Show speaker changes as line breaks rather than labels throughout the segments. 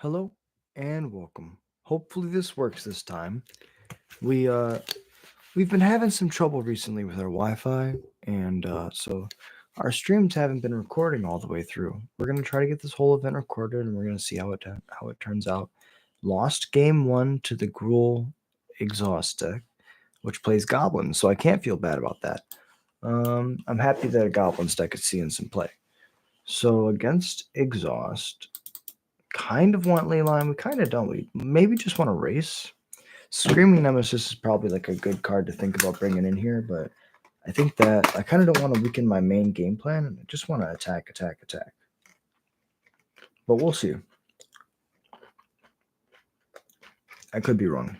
Hello and welcome. Hopefully this works this time. We've been having some trouble recently with our Wi-Fi, and so our streams haven't been recording all the way through. We're gonna try to get this whole event recorded, and we're gonna see how it turns out. Lost game one to the Gruul exhaust deck, which plays Goblin, so I can't feel bad about that. I'm happy that a Goblin's deck is seeing some play. So against exhaust, kind of want Leyline. We kind of don't. We maybe just want to race. Screaming Nemesis is probably like a good card to think about bringing in here, but I think that I kind of don't want to weaken my main game plan, and I just want to attack. But we'll see. I could be wrong.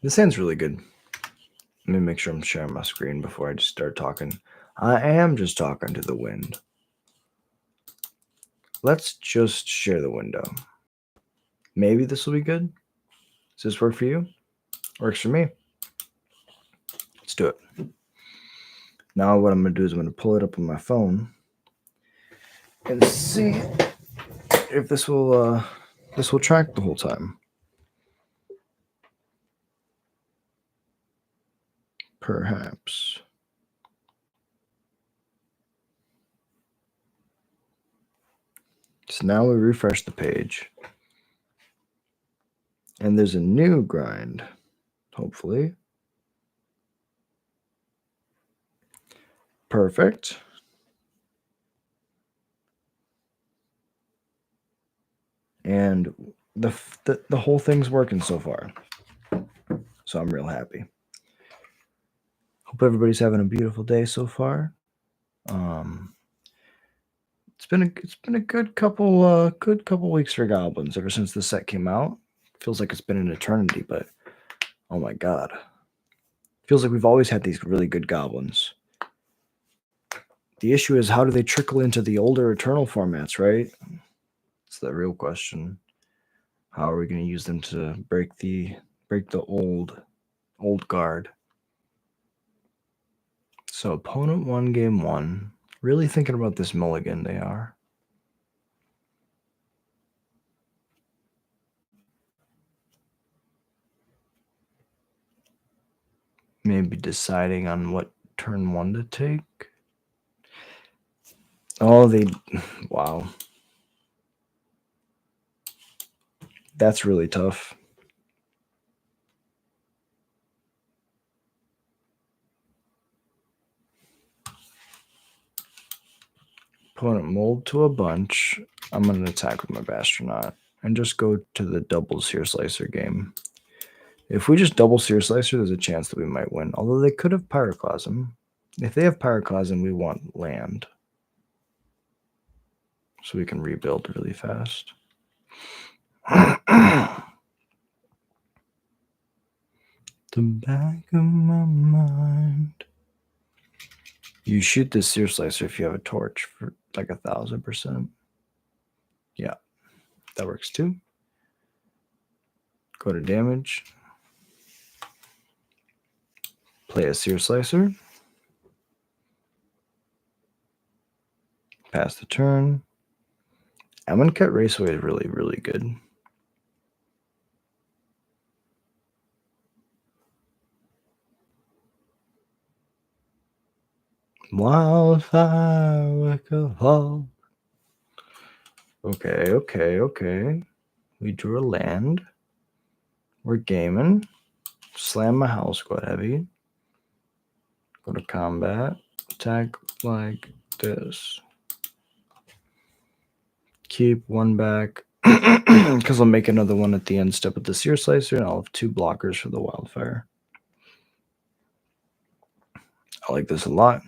This hand's really good. Let me make sure I'm sharing my screen before I just start talking. I am just talking to the wind. Let's just share the window. Maybe this will be good. Does this work for you? Works for me. Let's do it. Now what I'm going to do is I'm going to pull it up on my phone and see if this will track the whole time. Perhaps. So now we refresh the page. And there's a new grind, hopefully. Perfect. And the whole thing's working so far. So I'm real happy. Hope everybody's having a beautiful day so far. It's been a good couple weeks for Goblins ever since the set came out. Feels like it's been an eternity, but oh my god. Feels like we've always had these really good Goblins. The issue is, how do they trickle into the older Eternal formats, right? It's the real question. How are we going to use them to break the old guard? So opponent won game one. Really thinking about this mulligan, they are. Maybe deciding on what turn one to take. Oh, wow. That's really tough. Opponent mold to a bunch. I'm going to attack with my Bastronaut and just go to the double Sear Slicer game. If we just double Sear Slicer, there's a chance that we might win. Although they could have Pyroclasm. If they have Pyroclasm, we want land. So we can rebuild really fast. The back of my mind. You shoot this Sear Slicer if you have a torch for like 1,000%. Yeah, that works too. Go to damage. Play a Sear Slicer. Pass the turn. Cut Raceway is really, really good. Wildfire, like a hog. Okay. We drew a land. We're gaming. Slam my house squad heavy. Go to combat. Attack like this. Keep one back. Because I'll make another one at the end step with the Sear Slicer, and I'll have 2 blockers for the Wildfire. I like this a lot.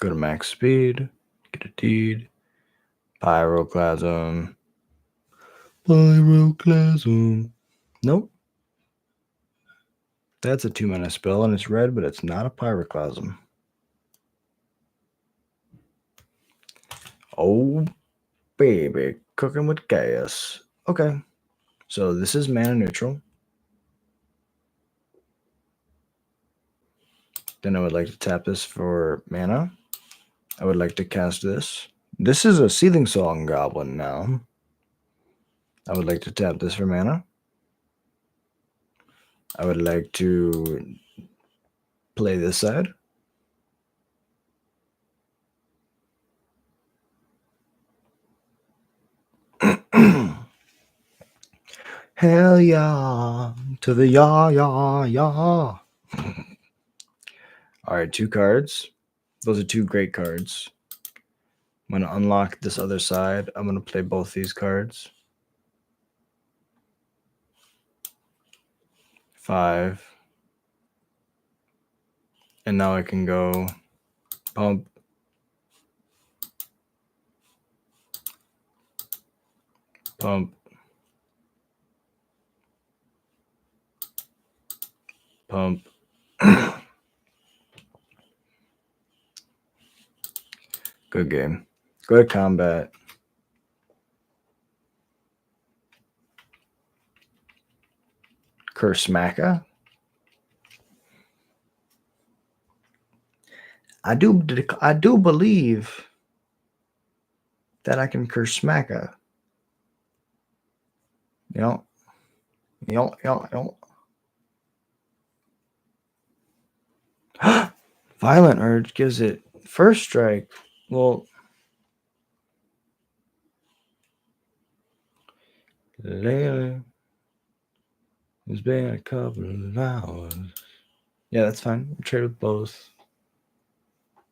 Go to max speed. Get a deed. Pyroclasm. Nope. That's a 2-mana spell, and it's red, but it's not a Pyroclasm. Oh, baby, cooking with gas. Okay, so this is mana neutral. Then I would like to tap this for mana. I would like to cast this. This is a Seething Song Goblin now. I would like to tap this for mana. I would like to play this side. Hell yeah, to the ya. All right, 2 cards. Those are 2 great cards. I'm going to unlock this other side. I'm going to play both these cards. 5. And now I can go pump, pump, pump. Good game. Go to combat. Curse Macca. I do believe that I can curse Macca. Yep. Violent Urge gives it first strike. Well, lately it's been a couple of hours. Yeah, that's fine. We'll trade with both.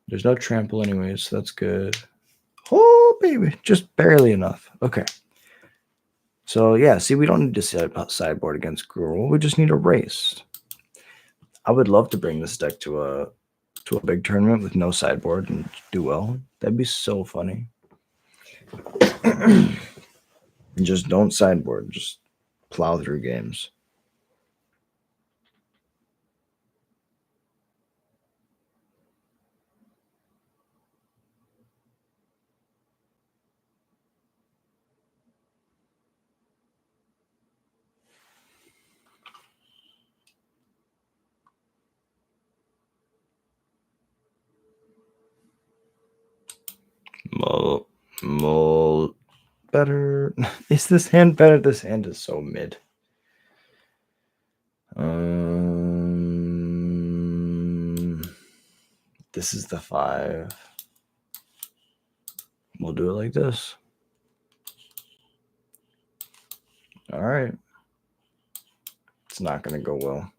There's no trample anyways, so that's good. Oh, baby. Just barely enough. Okay. So, yeah, see, we don't need to sideboard against Gruul. We just need a race. I would love to bring this deck to a big tournament with no sideboard and do well. That'd be so funny. Just don't sideboard. Just plow through games. Mul better. Is this hand better? This hand is so mid. This is the 5. We'll do it like this. All right. It's not going to go well.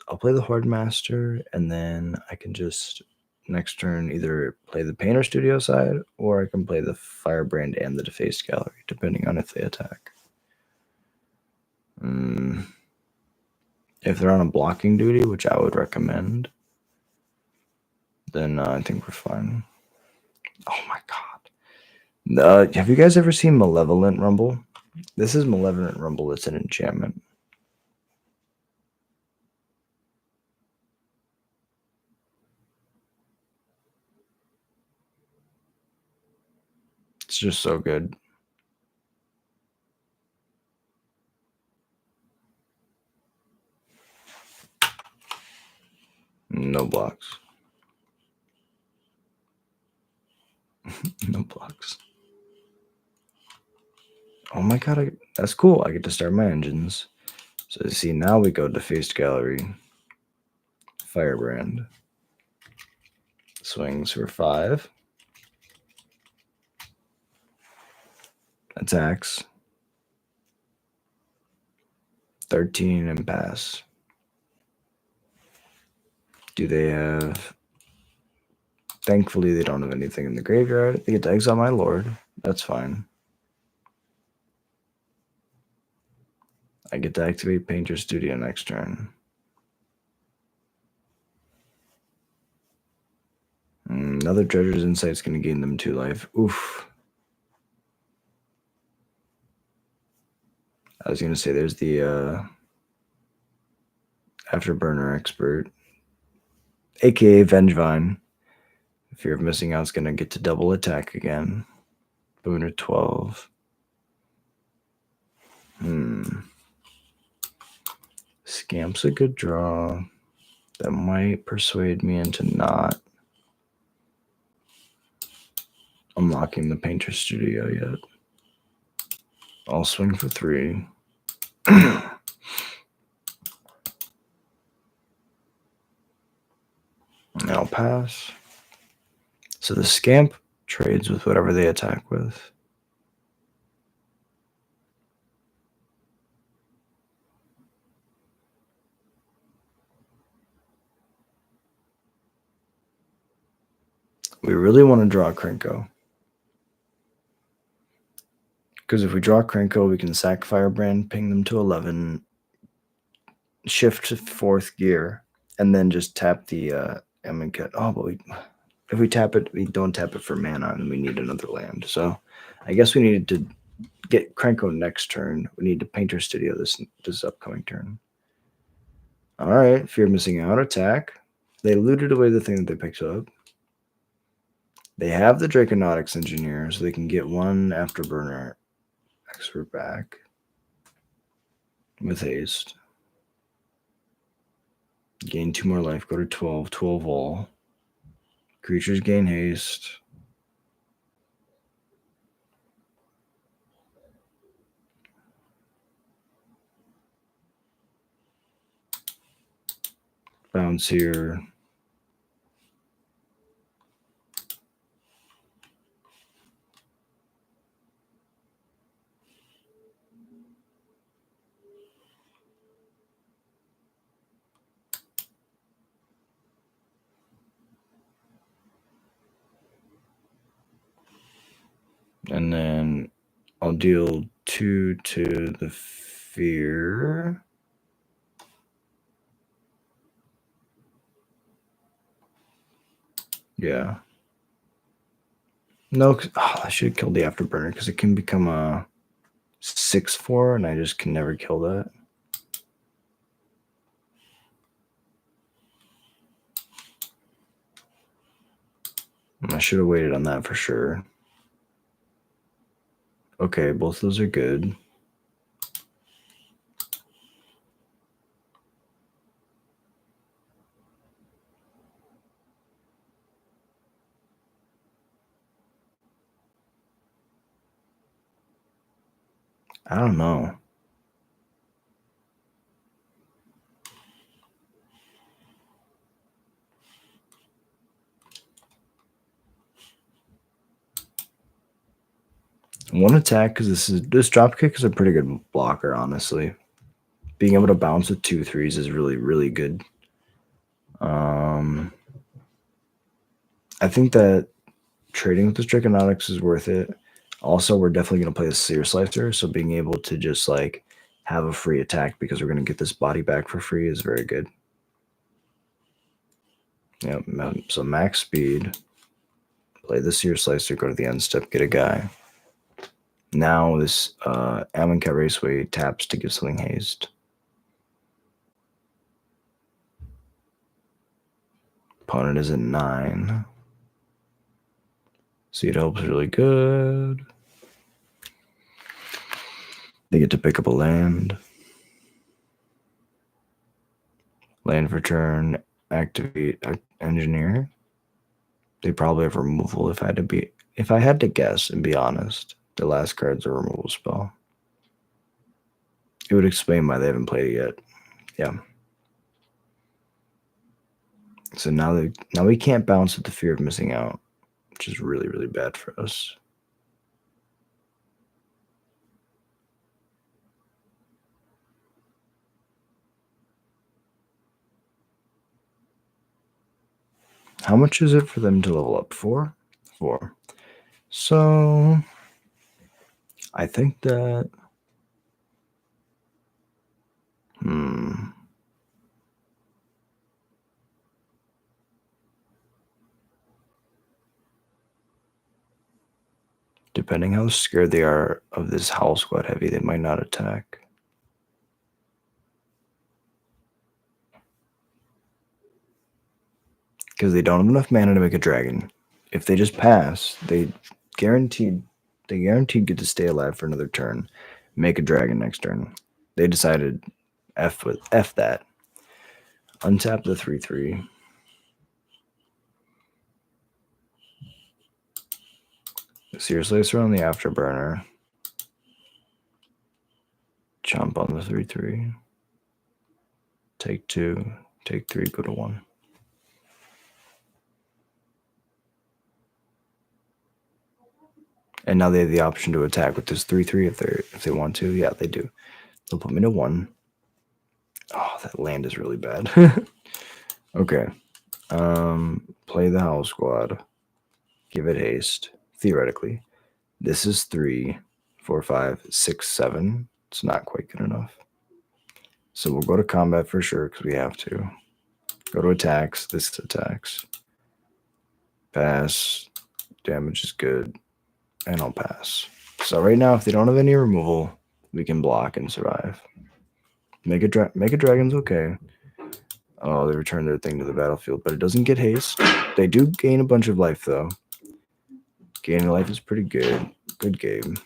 I'll play the Horde Master, and then I can just next turn either play the Painter Studio side, or I can play the Firebrand and the Defaced Gallery, depending on if they attack. If they're on a blocking duty, which I would recommend, then I think we're fine. Oh my god. Have you guys ever seen Malevolent Rumble? This is Malevolent Rumble. It's an enchantment. It's just so good. No blocks. No blocks. Oh my god, that's cool. I get to start my engines. So see, now we go Defaced Gallery. Firebrand. Swings for 5. Attacks. 13 and pass. Do they have... Thankfully, they don't have anything in the graveyard. They get to exile my Lord. That's fine. I get to activate Painter Studio next turn. Another Dredger's Insight's going to gain them 2 life. Oof. I was going to say there's the Afterburner Expert, aka Vengevine. Fear of Missing Out's going to get to double attack again. Boon at 12. Scamp's a good draw. That might persuade me into not unlocking the Painter Studio yet. I'll swing for 3. And I'll pass. So the Scamp trades with whatever they attack with. We really want to draw Krenko. Because if we draw Krenko, we can sack Firebrand, ping them to 11, shift to 4th gear, and then just tap the Amonkhet. Oh, but if we tap it, we don't tap it for mana, and we need another land. So I guess we needed to get Krenko next turn. We need to Painter Studio this upcoming turn. All right, Fear of Missing Out, attack. They looted away the thing that they picked up. They have the Draconautics Engineer, so they can get 1 Afterburner Expert back with haste. Gain 2 more life, go to 12, 12 all. Creatures gain haste. Bounce here. And then I'll deal 2 to the Fear. Yeah. No, I should have killed the Afterburner because it can become a 6/4, and I just can never kill that. I should have waited on that for sure. Okay, both of those are good. I don't know. One attack because this dropkick is a pretty good blocker, honestly. Being able to bounce with 2 3s is really, really good. I think that trading with the Draconautics is worth it. Also, we're definitely going to play the Seer Slicer, so being able to just like have a free attack because we're going to get this body back for free is very good. Yep, so max speed, play the Seer Slicer, go to the end step, get a guy. Now this Amonkhet Raceway taps to give something haste. Opponent is at 9. Seed Help's really good. They get to pick up a land. Land for turn, activate Engineer. They probably have removal if I had to guess and be honest. The last card's a removal spell. It would explain why they haven't played it yet. Yeah. So now we can't bounce with the Fear of Missing Out, which is really, really bad for us. How much is it for them to level up? 4? 4. So I think that Depending how scared they are of this Howl Squad heavy, they might not attack. Because they don't have enough mana to make a dragon. If they just pass, they guaranteed get to stay alive for another turn, make a dragon next turn. They decided F that. Untap the 3/3. Seriously, throw on the Afterburner. Chomp on the 3/3. Take 2. Take 3. Go to 1. And now they have the option to attack with this 3/3 if they want to. Yeah, they do. They'll put me to 1. Oh, that land is really bad. Okay. Play the Howl Squad. Give it haste. Theoretically. This is 3, 4, 5, 6, 7. It's not quite good enough. So we'll go to combat for sure because we have to. Go to attacks. This attacks. Pass. Damage is good. And I'll pass. So right now, if they don't have any removal, we can block and survive. Make a dragon's okay. Oh, they return their thing to the battlefield, but it doesn't get haste. They do gain a bunch of life, though. Gaining life is pretty good. Good game.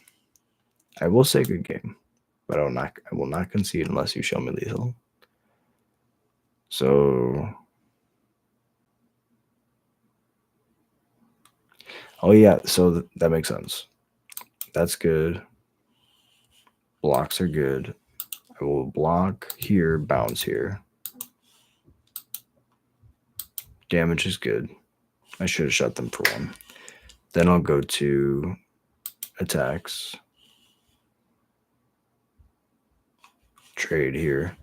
I will say good game, but I will not concede unless you show me lethal. So, oh yeah, so that makes sense. That's good. Blocks are good. I will block here, bounce here. Damage is good. I should have shut them for 1. Then I'll go to attacks. Trade here.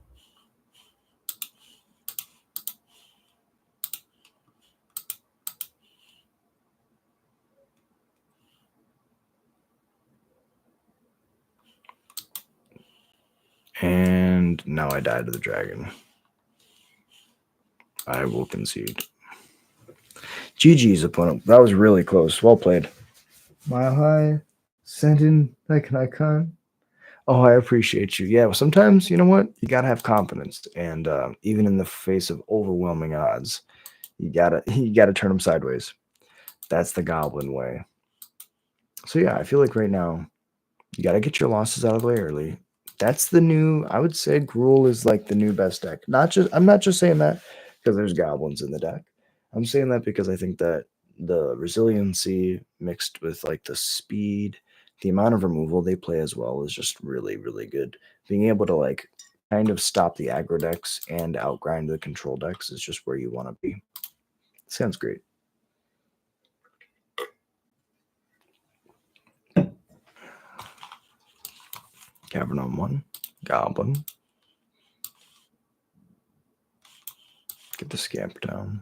And now I die to the dragon. I will concede. GG's opponent. That was really close. Well played. Mile high. Send in like an icon. Oh, I appreciate you. Yeah, well, sometimes, you know what? You got to have confidence. And even in the face of overwhelming odds, you gotta turn them sideways. That's the Goblin way. So yeah, I feel like right now, you got to get your losses out of the way early. That's the new, I would say Gruul is like the new best deck. I'm not just saying that because there's goblins in the deck. I'm saying that because I think that the resiliency mixed with like the speed, the amount of removal they play as well is just really, really good. Being able to like kind of stop the aggro decks and outgrind the control decks is just where you want to be. Sounds great. Cavern on 1. Goblin. Get the scamp down.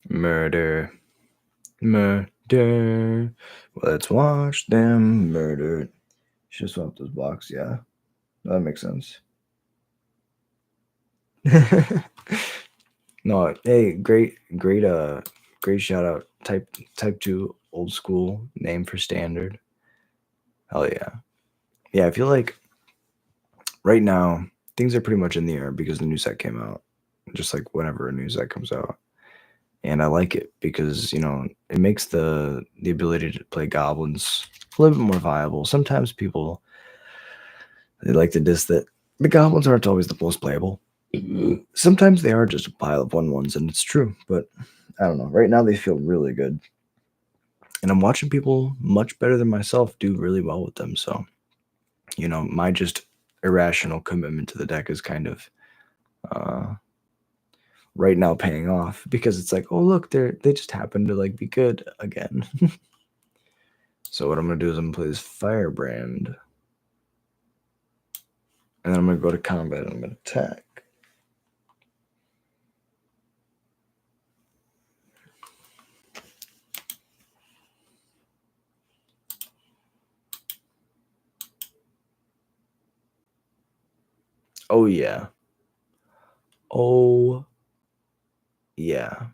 Murder. Murder. Let's watch them murder. Should swap those blocks, yeah. That makes sense. No, hey, great shout out. Type 2 old school name for standard. Hell yeah. Yeah, I feel like right now things are pretty much in the air because the new set came out. Just like whenever a new set comes out. And I like it because, you know, it makes the ability to play goblins a little bit more viable. Sometimes people they like to diss that the goblins aren't always the most playable. Sometimes they are just a pile of 1/1s, and it's true. But I don't know. Right now they feel really good, and I'm watching people much better than myself do really well with them. So, you know, my just irrational commitment to the deck is kind of right now paying off because it's like, oh look, they just happen to like be good again. So what I'm gonna do is I'm gonna play this Firebrand, and then I'm gonna go to combat and I'm gonna attack. Oh yeah. Oh, yeah.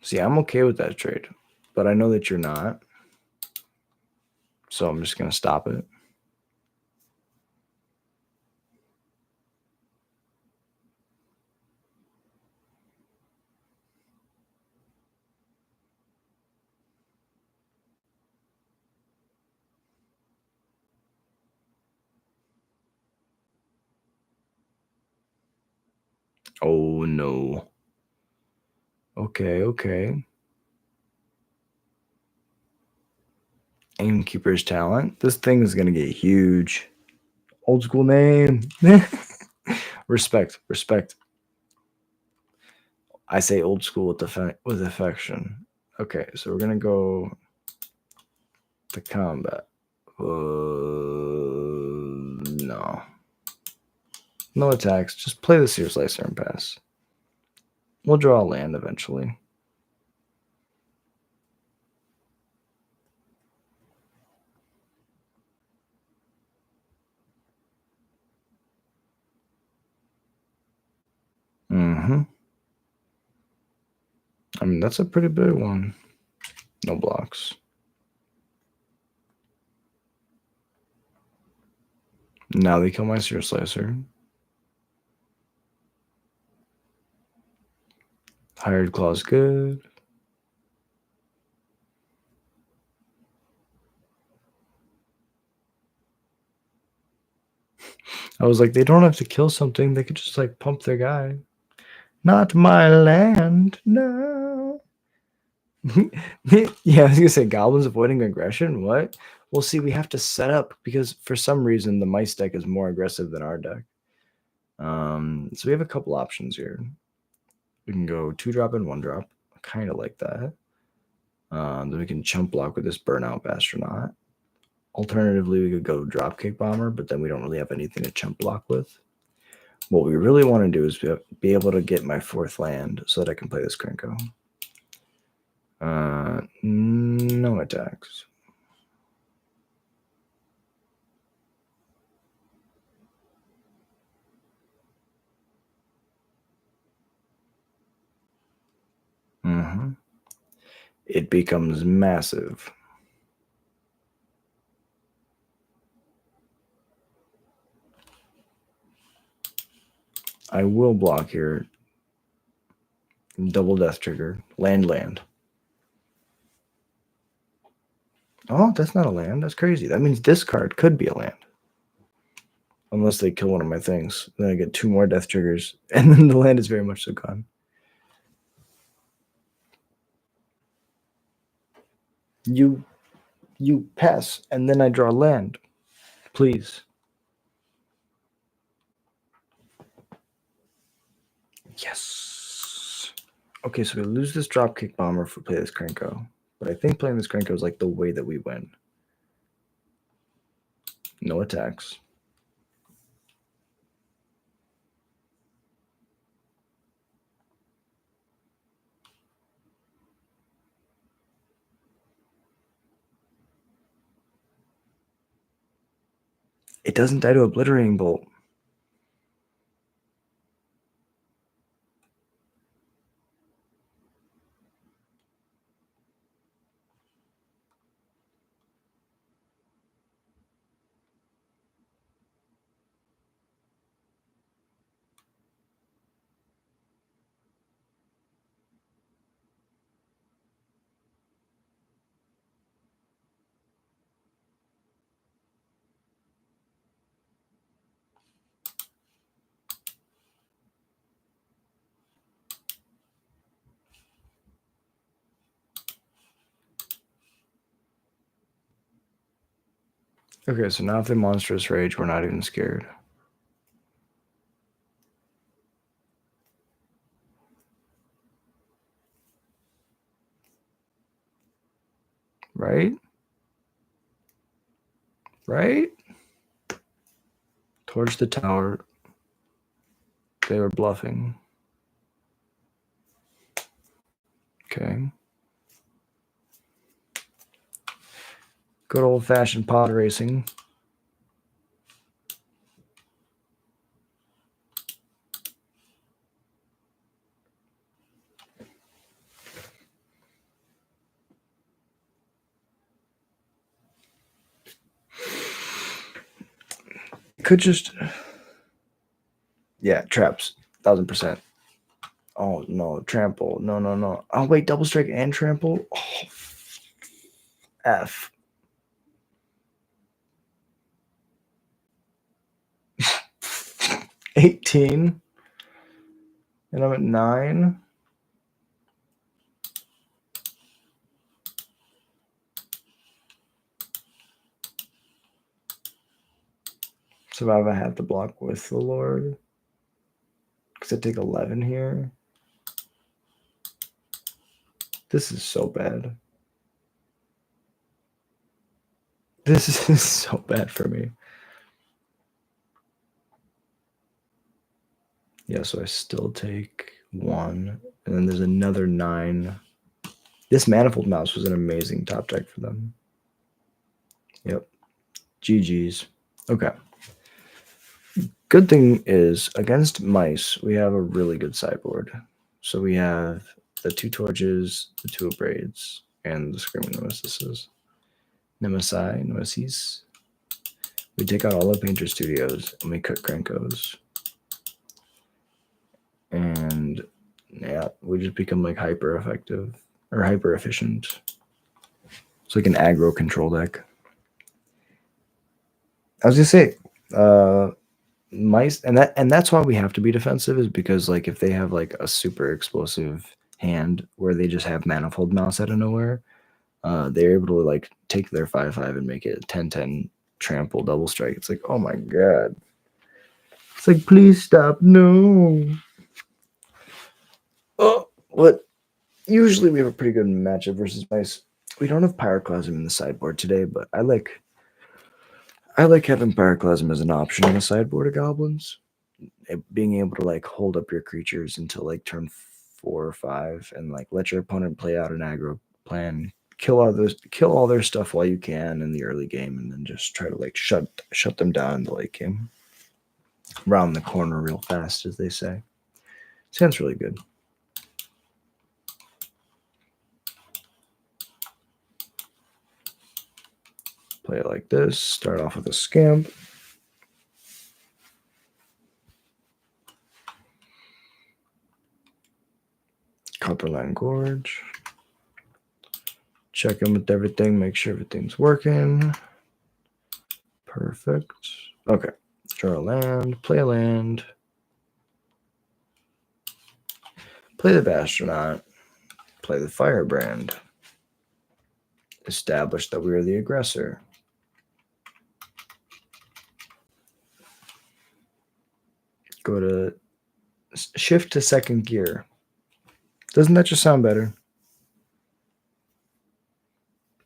See, I'm okay with that trade, but I know that you're not. So I'm just going to stop it. Oh, no. Okay. Aimkeeper's talent. This thing is going to get huge. Old school name. Respect. I say old school with affection. Okay, so we're going to go to combat. No. No attacks. Just play the Seer Slicer and pass. We'll draw a land eventually. Mm-hmm. I mean, that's a pretty big one. No blocks. Now they kill my Seer Slicer. Hired Claw's good. I was like, they don't have to kill something. They could just like pump their guy. Not my land. No. Yeah, I was gonna say goblins avoiding aggression. What? Well, see, we have to set up because for some reason the mice deck is more aggressive than our deck. So we have a couple options here. We can go 2-drop and 1-drop. Kind of like that. Then we can chump block with this burnout astronaut. Alternatively, we could go dropkick bomber, but then we don't really have anything to chump block with. What we really want to do is be able to get my 4th land so that I can play this Krenko. No attacks. Mm-hmm. It becomes massive. I will block here. Double death trigger. Land. Oh, that's not a land. That's crazy. That means this card could be a land. Unless they kill one of my things. Then I get 2 more death triggers. And then the land is very much so gone. You pass, and then I draw land. Please. Yes. Okay, so we lose this dropkick bomber if we play this Krenko. But I think playing this Krenko is like the way that we win. No attacks. It doesn't die to Obliterating Bolt. Okay, so now if they Monstrous Rage, we're not even scared. Right? Towards the tower. They were bluffing. Okay. Good old-fashioned pod racing. Could just... Yeah, traps. 1000%. Oh, no. Trample. No, no, no. Oh, wait. Double strike and trample? Oh, F. $18. And I'm at 9. So I have to block with the Lord. Because I take 11 here. This is so bad. This is so bad for me. Yeah, so I still take 1. And then there's another 9. This Manifold Mouse was an amazing top deck for them. Yep. GG's. Okay. Good thing is, against mice, we have a really good sideboard. So we have the 2 torches, the 2 braids, and the Screaming Nemesis. Nemesis. We take out all the Painter Studios, and we cut Krankos. And, yeah, we just become, like, hyper effective. Or hyper efficient. It's like an aggro control deck. I was gonna say, mice, and that's why we have to be defensive, is because like if they have like a super explosive hand where they just have Manifold Mouse out of nowhere, they're able to like take their 5/5 and make it 10/10 trample double strike. It's like, oh my god. It's like, please stop. No. Oh, what? Usually we have a pretty good matchup versus mice. We don't have Pyroclasm in the sideboard today, but I like having Pyroclasm as an option on the sideboard of goblins. Being able to like hold up your creatures until like turn 4 or 5 and like let your opponent play out an aggro plan. Kill all their stuff while you can in the early game, and then just try to like shut them down in the late game. Round the corner real fast, as they say. Sounds really good. Play it like this. Start off with a Scamp. Copperline Gorge. Check in with everything. Make sure everything's working. Perfect. Okay. Draw a land. Play a land. Play the Bastronaut. Play the Firebrand. Establish that we are the aggressor. Go to shift to second gear. Doesn't that just sound better?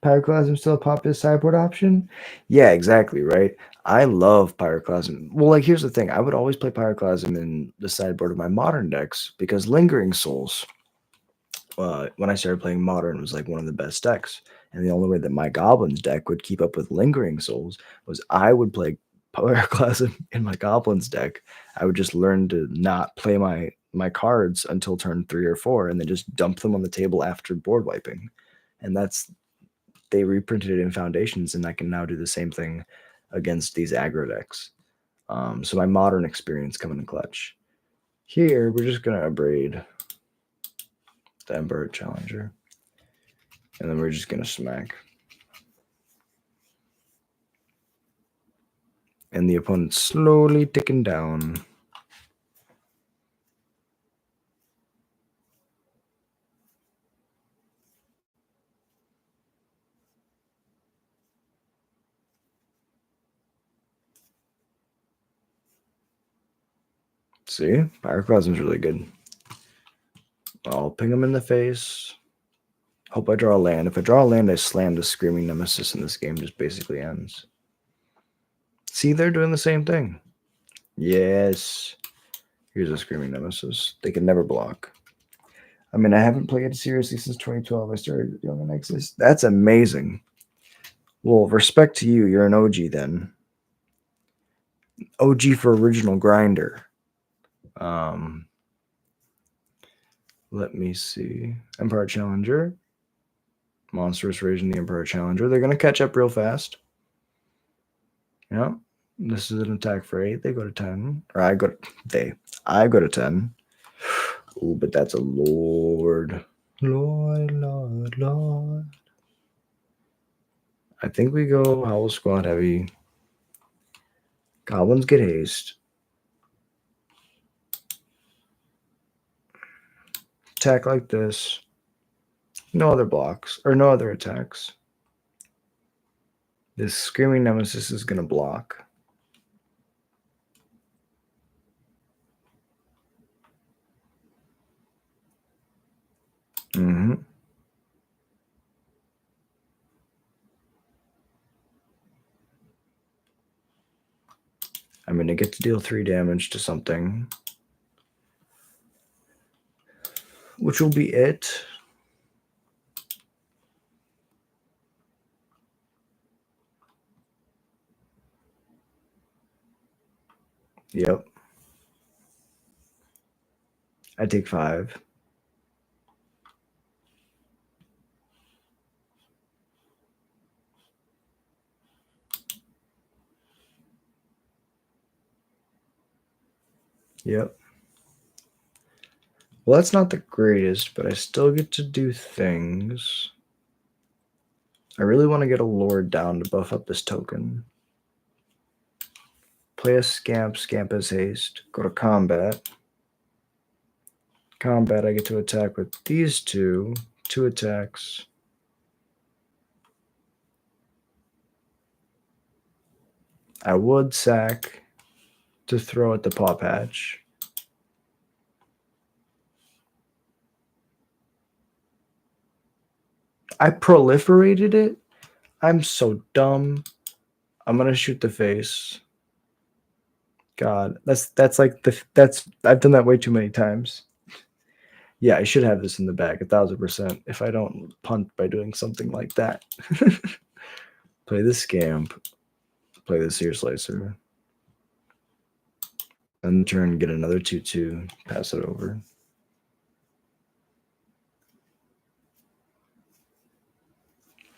Pyroclasm still a popular sideboard option? Yeah, exactly, right? I love Pyroclasm. Well, like, here's the thing. I would always play Pyroclasm in the sideboard of my modern decks because Lingering Souls, when I started playing Modern, was like one of the best decks. And the only way that my Goblins deck would keep up with Lingering Souls was I would play Pyroclasm in my Goblins deck. I would just learn to not play my cards until turn 3 or 4 and then just dump them on the table after board wiping. And they reprinted it in Foundations, and I can now do the same thing against these aggro decks. So my Modern experience coming in clutch. Here, we're just going to abrade the Emperor Challenger. And then we're just going to smack. And the opponent's slowly ticking down. See? Pyroclasm's really good. I'll ping him in the face. Hope I draw a land. If I draw a land, I slam the Screaming Nemesis, and this game just basically ends. See, they're doing the same thing. Yes. Here's a Screaming Nemesis. They can never block. I mean, I haven't played it seriously since 2012. I started Young and Exist. That's amazing. Well, respect to you. You're an OG then. OG for original grinder. Let me see. Empire Challenger. Monstrous Rage and the Emperor Challenger. They're going to catch up real fast. Yeah. This is an attack for 8. They go to 10. Or I go to 10. Ooh, but that's a lord. Lord. I think we go Howl Squad heavy. Goblins get haste. Attack like this. No other blocks. Or no other attacks. This Screaming Nemesis is going to block. Mm-hmm. I'm going to get to deal 3 damage to something. Which will be it. Yep. I take 5. Yep. Well, that's not the greatest, but I still get to do things. I really want to get a Lord down to buff up this token. Play a Scamp. Scamp as haste. Go to combat. Combat, I get to attack with these 2. 2 attacks. I would sack to throw at the Paw Patch. I proliferated it? I'm so dumb. I'm gonna shoot the face. God, that's like that's I've done that way too many times. Yeah, I should have this in the bag 1,000% if I don't punt by doing something like that. Play the Scamp. Play the Sear Slicer. End turn, get another 2/2, pass it over.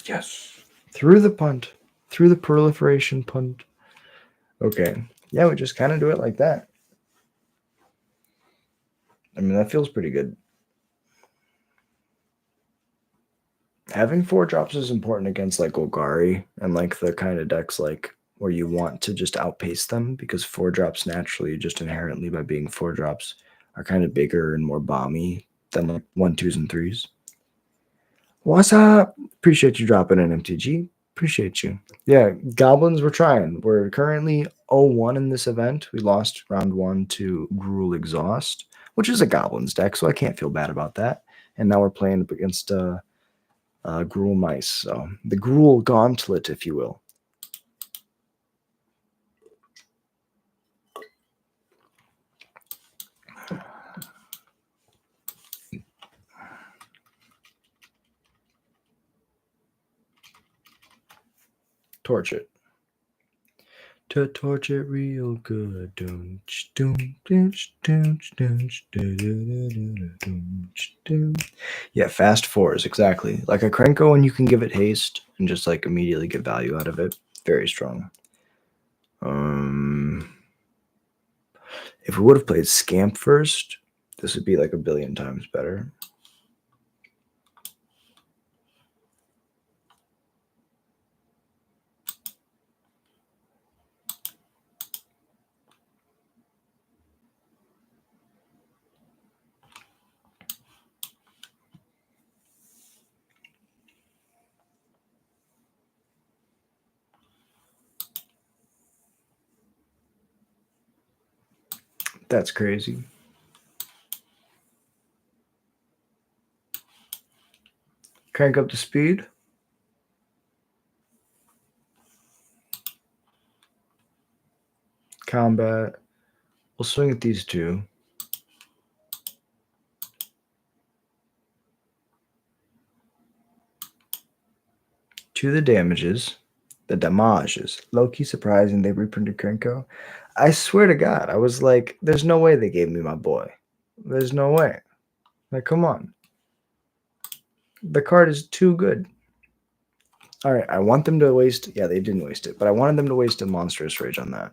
Yes. Through the punt. Through the proliferation punt. Okay. Yeah, we just kind of do it like that. I mean, that feels pretty good. Having 4 drops is important against like Golgari and like the kind of decks like where you want to just outpace them, because 4 drops naturally, just inherently by being 4 drops, are kind of bigger and more bomby than like 1, 2s, and 3s. What's up? Appreciate you dropping in, MTG. Appreciate you. Yeah, Goblins, we're trying. We're currently 0-1 in this event. We lost round 1 to Gruul Exhaust, which is a Goblins deck, so I can't feel bad about that. And now we're playing up against Gruul Mice, so the Gruul Gauntlet, if you will. Torch it. To torch it real good. Yeah, fast 4s, exactly. Like a Krenko, and you can give it haste and just like immediately get value out of it. Very strong. If we would have played Scamp first, this would be like a billion times better. That's crazy. Crank up the speed. Combat. We'll swing at these 2. To the damages. The damage is low-key surprising they reprinted Krenko. I swear to God, I was like, there's no way they gave me my boy. There's no way. Like, come on. The card is too good. All right, I want them to waste... Yeah, they didn't waste it, but I wanted them to waste a Monstrous Rage on that.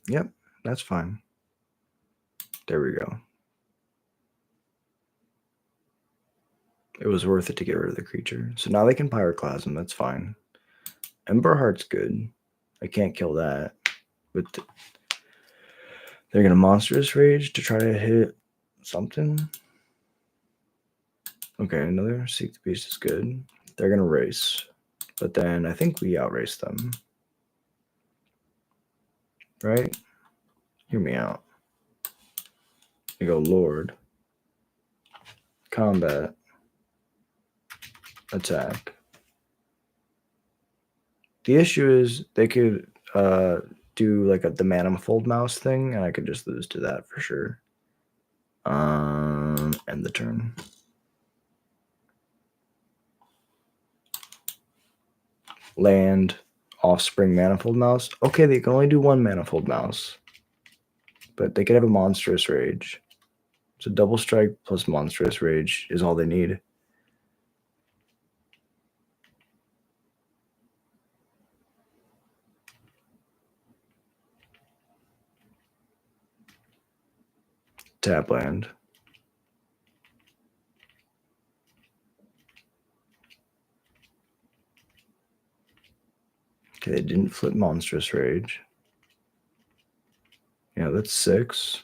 Yep, that's fine. There we go. It was worth it to get rid of the creature. So now they can Pyroclasm. That's fine. Ember Heart's good. I can't kill that. But they're going to Monstrous Rage to try to hit something. Okay, another Seek the Beast is good. They're going to race. But then I think we outrace them. Right? Hear me out. You go Lord. Combat. Attack. The issue is they could do like the Manifold Mouse thing, and I could just lose to that for sure. End the turn. Land, Offspring, Manifold Mouse. Okay, they can only do one Manifold Mouse, but they could have a Monstrous Rage. So double strike plus Monstrous Rage is all they need. Tap land. Okay, they didn't flip Monstrous Rage. Yeah, that's 6.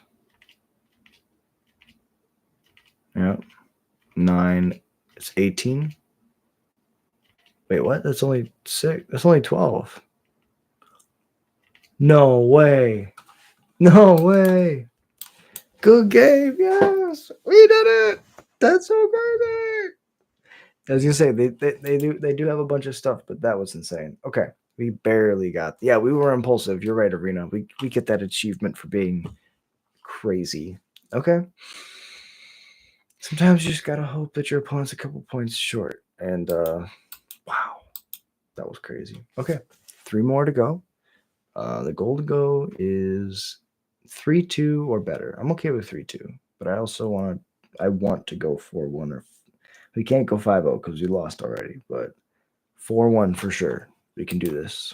Yeah. 9. It's 18. Wait, what? That's only 6. That's only 12. No way. No way. Good game. Yes. We did it. That's so crazy. I was gonna say they do have a bunch of stuff, but that was insane. Okay. We barely got. Yeah, we were impulsive. You're right, Arena. We get that achievement for being crazy. Okay. Sometimes you just gotta hope that your opponent's a couple points short. And wow, that was crazy. Okay, 3 more to go. The goal to go is 3-2 or better. I'm okay with 3-2, but I also want to go 4-1 or we can't go 5-0 because we lost already, but 4-1 for sure. We can do this.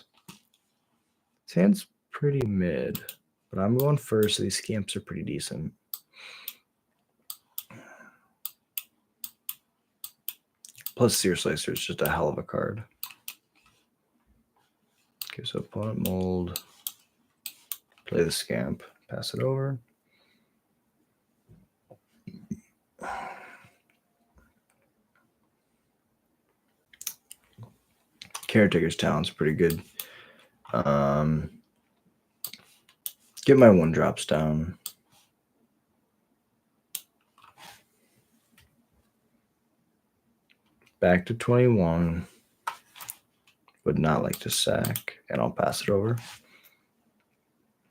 This hand's pretty mid, but I'm going first, so these scamps are pretty decent. Plus Seer Slicer is just a hell of a card. Okay, so opponent mold. Play the scamp. Pass it over. Caretaker's Talent's pretty good. Get my 1-drops down. Back to 21. Would not like to sack, and I'll pass it over.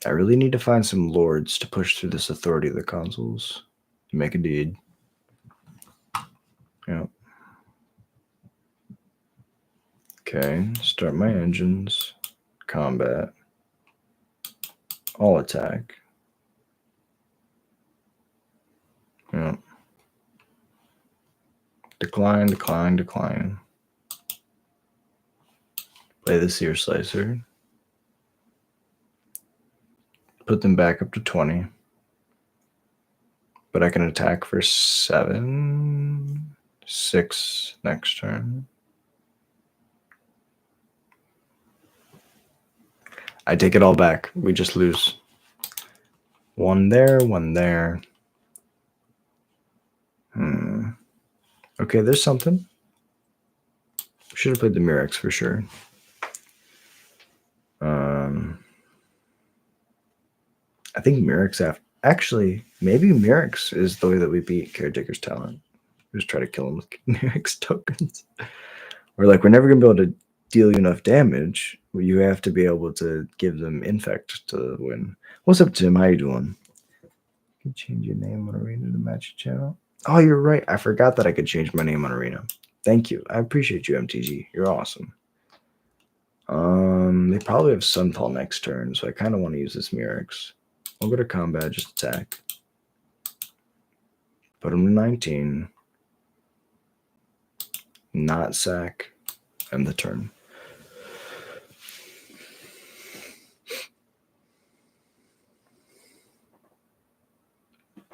I really need to find some lords to push through this authority of the consoles. Make a deed. Yep. Okay, start my engines. Combat. All attack. Yep. Decline, decline, decline. Play the Seer Slicer. Put them back up to 20. But I can attack for 7, 6 next turn. I take it all back. We just lose. 1 there, 1 there. Okay, there's something. Should have played the Murex for sure. I think Murex actually, maybe Murex is the way that we beat Caretaker's Talent. We just try to kill him with Murex tokens. We're like, we're never gonna be able to deal you enough damage. You have to be able to give them infect to win. What's up, Tim? How you doing? You can change your name on Arena to match your channel. Oh, you're right. I forgot that I could change my name on Arena. Thank you. I appreciate you, MTG. You're awesome. They probably have Sunfall next turn, so I kind of want to use this Mirrex. I'll go to combat, just attack. Put him to 19. Not sack. End the turn.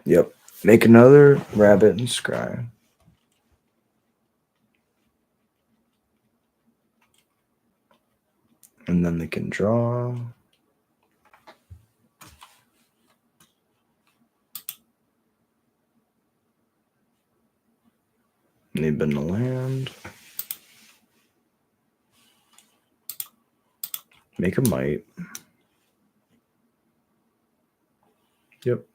Yep. Make another rabbit and scry. And then they can draw. They've been to land. Make a might. Yep.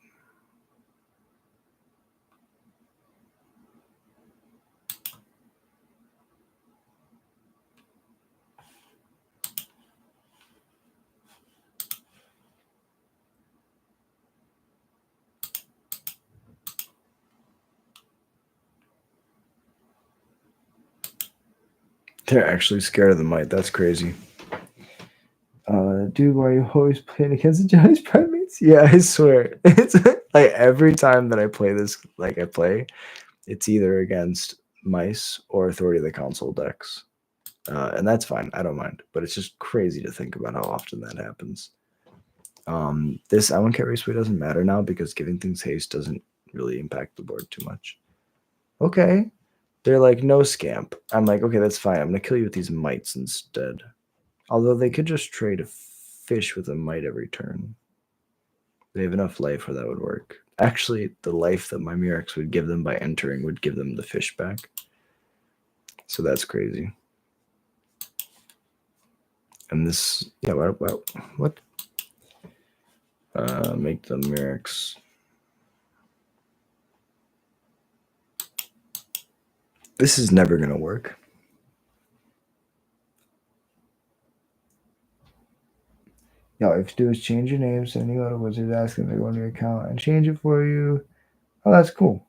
They're actually scared of the might. That's crazy. Dude, why are you always playing against the Johnny's primates? Yeah, I swear. It's like every time that I play this, it's either against mice or Authority of the Council decks. And that's fine. I don't mind. But it's just crazy to think about how often that happens. This I won't carry Sway doesn't matter now because giving things haste doesn't really impact the board too much. Okay. They're like, no scamp. I'm like, okay, that's fine. I'm going to kill you with these mites instead. Although they could just trade a fish with a mite every turn. They have enough life where that would work. Actually, the life that my Mirrex would give them by entering would give them the fish back. So that's crazy. And this, yeah, what? Make the Mirrex. This is never going to work. Yeah, all you have to do is change your name, send you out a wizard, ask them to go on your account and change it for you. Oh, that's cool.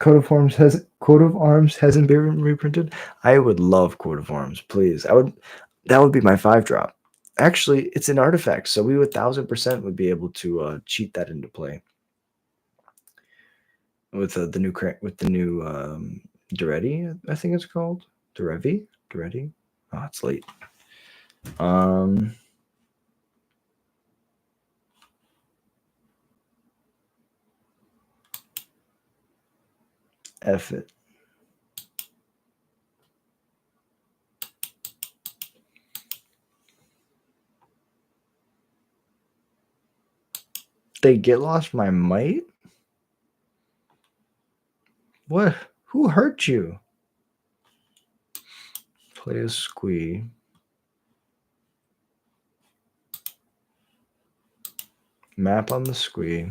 Coat of Arms hasn't been reprinted. I would love Coat of Arms, please. That would be my 5-drop. Actually, it's an artifact, so we 1000% would be able to cheat that into play with the new Duretti, I think it's called Duretti. Oh, it's late. F it. They get lost my might? What? Who hurt you? Play a squee. Map on the squee.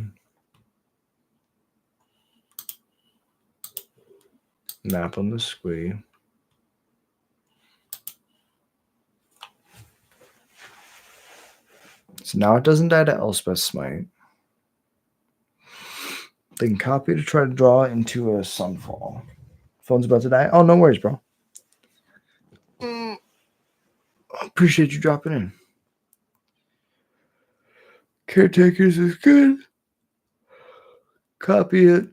Map on the squee. So now it doesn't die to Elspeth's Smite. They can copy to try to draw into a Sunfall. Phone's about to die. Oh, no worries, bro. Appreciate you dropping in. Caretakers is good. Copy it.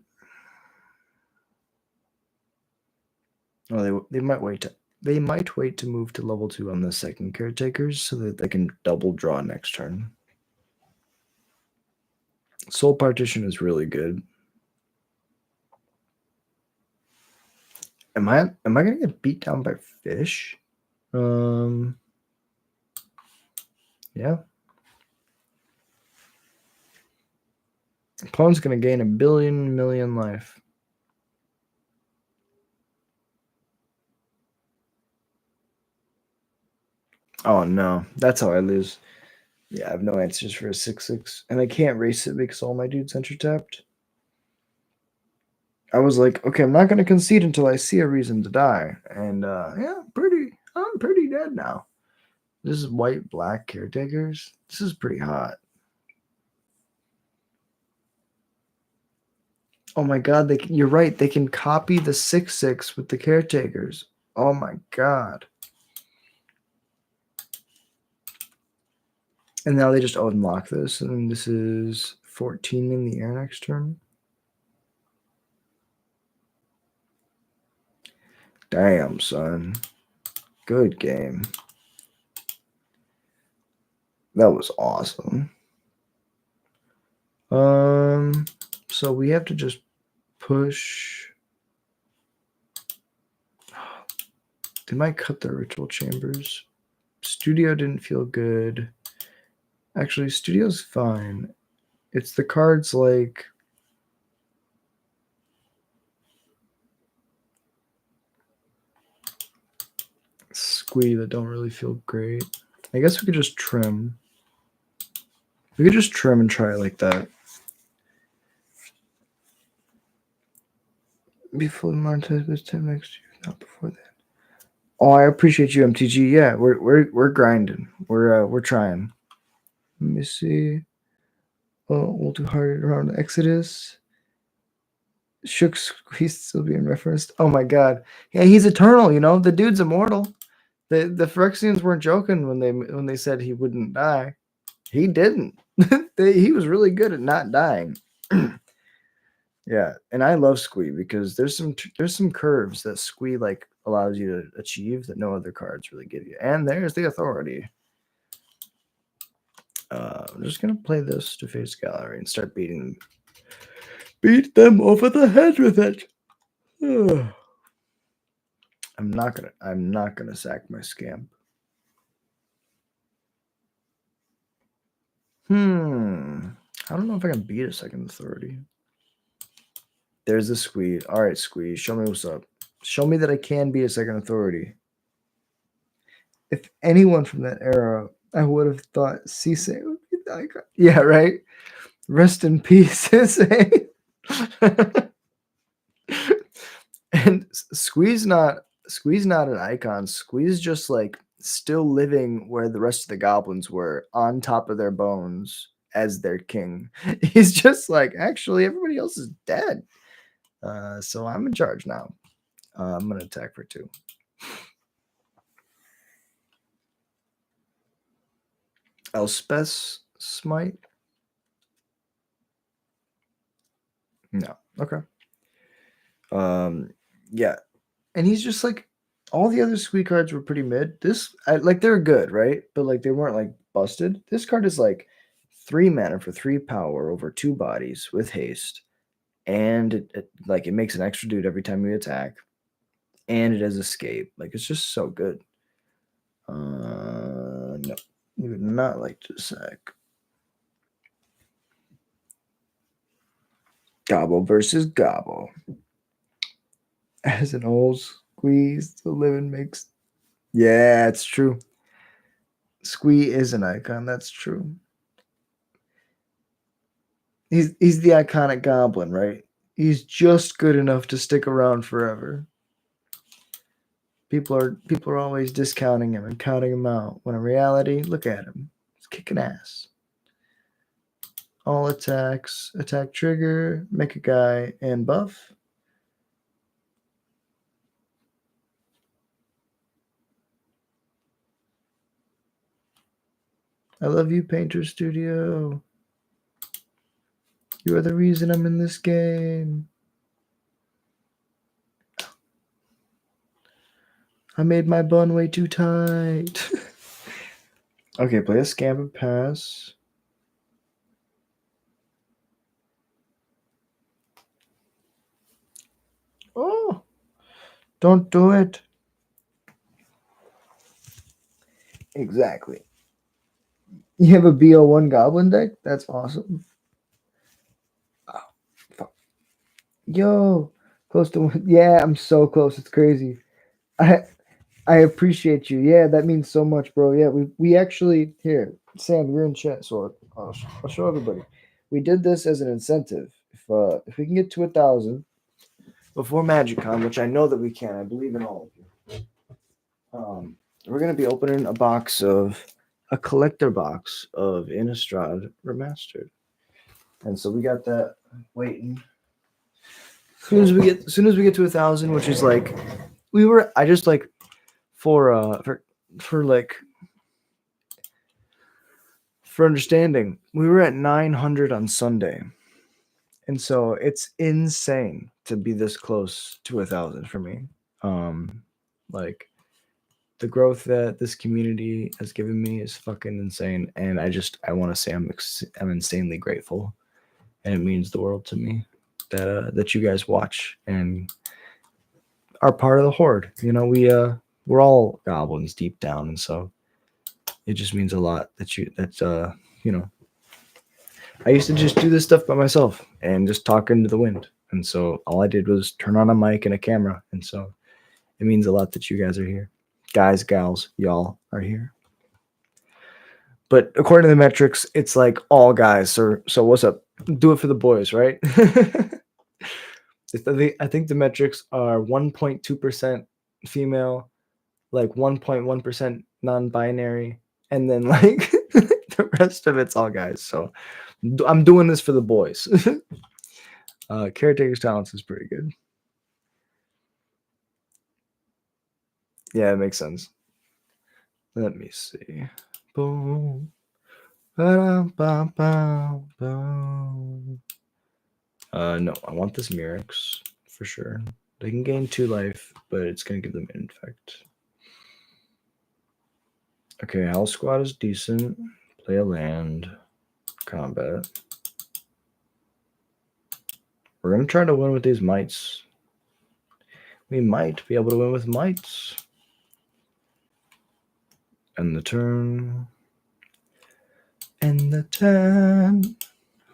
Oh, they might wait to move to level 2 on the second Caretakers so that they can double draw next turn. Soul Partition is really good. Am I gonna get beat down by fish? Yeah. Opponent's gonna gain 1 billion million life. Oh no, that's how I lose. Yeah, I have no answers for a 6/6, and I can't race it because all my dudes enter tapped. I was like, okay, I'm not gonna concede until I see a reason to die, and yeah, I'm pretty dead now. This is white-black Caretakers. This is pretty hot. Oh my god, you're right. They can copy the 6/6 with the caretakers. Oh my god. And now they just unlock this, and this is 14 in the air next turn. Damn, son. Good game. That was awesome. So we have to just push. They might cut their ritual chambers. Studio didn't feel good. Actually, Studio's fine. It's the cards like Squee that don't really feel great. I guess we could just trim. We could just trim and try it like that. Be fully monetized this time next year, not before that. Oh, I appreciate you, MTG. Yeah, we're grinding. We're trying. Let me see. Oh, we'll do hard around Exodus. Shook Squeeze still being referenced. Oh my god. Yeah, he's eternal, you know? The dude's immortal. The Phyrexians weren't joking when they said he wouldn't die. He didn't. He was really good at not dying. Yeah, and I love Squee because there's some curves that Squee like allows you to achieve that no other cards really give you. And there's the authority. I'm just gonna play this to face gallery and start beat them over the head with it. I'm not gonna sack my scamp. I don't know if I can beat a second authority. There's the Squeeze. All right, Squeeze. Show me what's up. Show me that I can beat a second authority. If anyone from that era, I would have thought Cisse would be the icon. Yeah, right? Rest in peace, Cisse. And Squeeze not an icon. Squeeze just like still living where the rest of the goblins were, on top of their bones as their king. He's just like, actually, everybody else is dead. So I'm in charge now. I'm gonna attack for 2. Elspeth's Smite? No. Okay. Yeah. And he's just like, all the other Squee cards were pretty mid. Like they're good, right? But like they weren't like busted. This card is like 3 mana for 3 power over 2 bodies with haste. And it makes an extra dude every time you attack. And it has escape. Like it's just so good. No. You would not like to sack. Gobble versus Gobble. As an old Squeeze, the living makes. Yeah, it's true. Squee is an icon. That's true. He's the iconic Goblin, right? He's just good enough to stick around forever. People are always discounting him and counting him out. When in reality, look at him. He's kicking ass. All attacks, attack trigger, make a guy, and buff. I love you, Painter Studio. You are the reason I'm in this game. I made my bun way too tight. Okay, play a scamp and pass. Oh, don't do it. Exactly. You have a BO1 Goblin deck? That's awesome. Oh, fuck. Yo, close to 1. Yeah, I'm so close. It's crazy. I appreciate you. Yeah, that means so much, bro. Yeah, we actually here, Sam, you're in chat, so I'll show everybody. We did this as an incentive. If we can get to 1,000 before MagicCon, which I know that we can, I believe in all of you. We're gonna be opening a collector box of Innistrad Remastered, and so we got that waiting. As soon as we get to 1,000, which is like, I just like for like for understanding, we were at 900 on Sunday, and so it's insane to be this close to 1,000 for me. Like the growth that this community has given me is fucking insane, and I want to say I'm insanely grateful, and it means the world to me that you guys watch and are part of the horde. You know, we're all goblins deep down, and so it just means a lot that you know, I used to just do this stuff by myself and just talk into the wind. And so all I did was turn on a mic and a camera. And so it means a lot that you guys are here. Guys, gals, y'all are here. But according to the metrics, it's like all guys. So what's up? Do it for the boys, right? I think the metrics are 1.2% female, like 1.1% non-binary, and then like the rest of it's all guys. So I'm doing this for the boys. Caretaker's talents is pretty good. Yeah, it makes sense. Let me see. Boom. No, I want this Mirrex for sure. They can gain 2 life, but it's gonna give them infect. Okay, Howl Squad is decent. Play a land. Combat. We're gonna try to win with these mites. We might be able to win with mites. And the turn. And the turn.